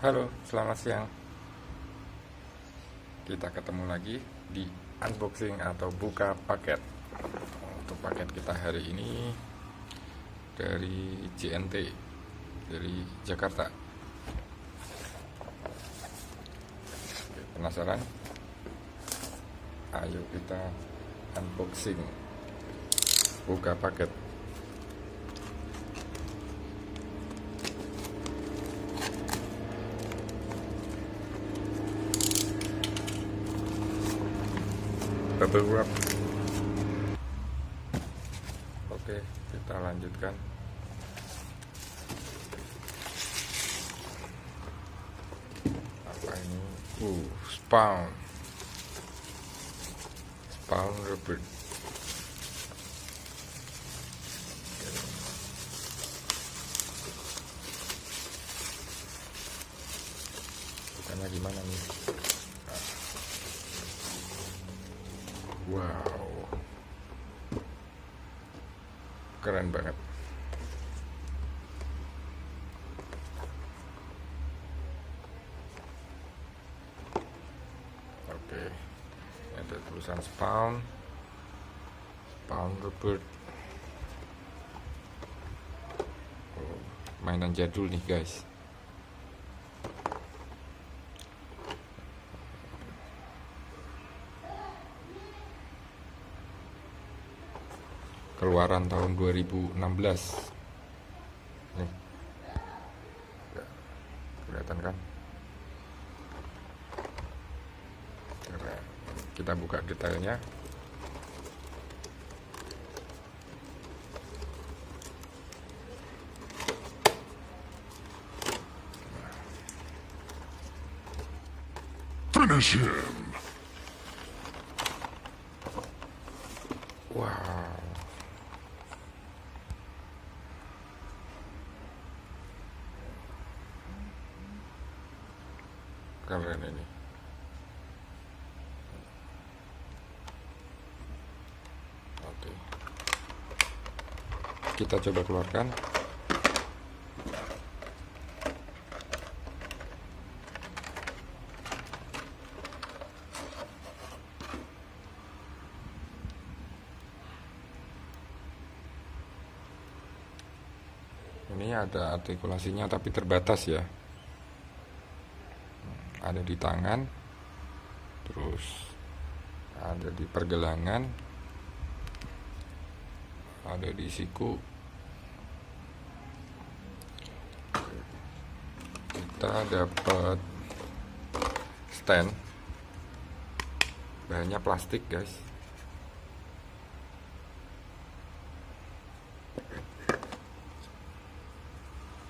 Halo, selamat siang. Kita ketemu lagi di unboxing atau buka paket. Untuk paket kita hari ini dari JNT, dari Jakarta. Penasaran? Ayo kita unboxing, buka paket. Bubble wrap. Oke, kita lanjutkan. Apa ini? Spawn rubber. Bukannya gimana nih? Wow, keren banget. Oke, ada tulisan Spawn rubber. Mainan jadul nih guys. Keluaran tahun 2016. Nih. Ya, kelihatan kan? Keren. Kita buka detailnya. Finish him. Wow. Keren ini. Oke. Kita coba keluarkan. Ini ada artikulasinya tapi terbatas ya. Ada di tangan, terus ada di pergelangan, ada di siku. Kita dapat stand, bahannya plastik guys.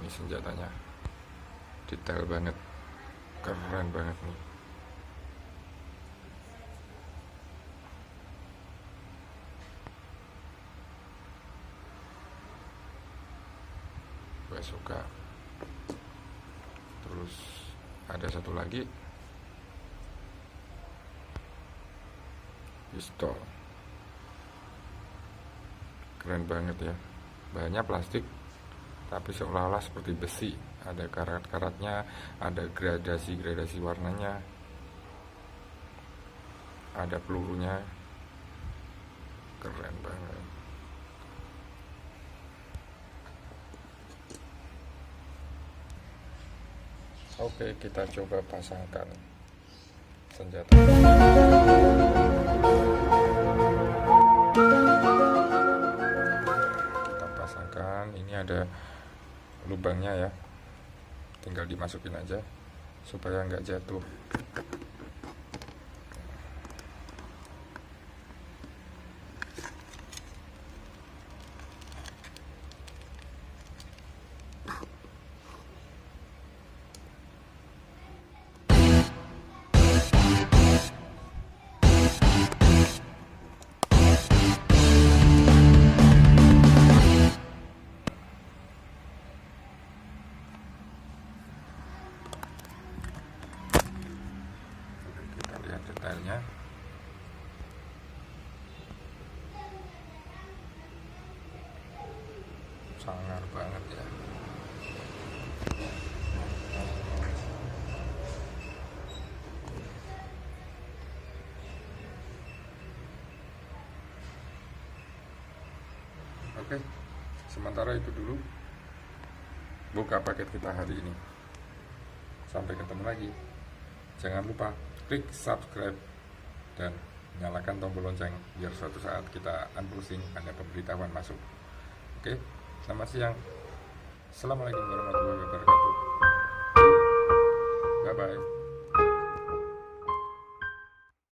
Ini senjatanya, detail banget, keren banget nih. Gue suka. Terus ada satu lagi, pistol, keren banget ya. Bahannya plastik tapi seolah-olah seperti besi. Ada karat-karatnya, ada gradasi warnanya, ada pelurunya, keren banget. Oke, kita coba pasangkan senjata. Kita pasangkan, ini ada lubangnya ya, tinggal dimasukin aja supaya nggak jatuh. Detailnya sangar banget ya. Oke, sementara itu dulu buka paket kita hari ini. Sampai ketemu lagi. Jangan lupa klik subscribe dan nyalakan tombol lonceng biar suatu saat kita unboxing ada pemberitahuan masuk. Oke, selamat siang. Assalamualaikum warahmatullahi wabarakatuh. Bye bye.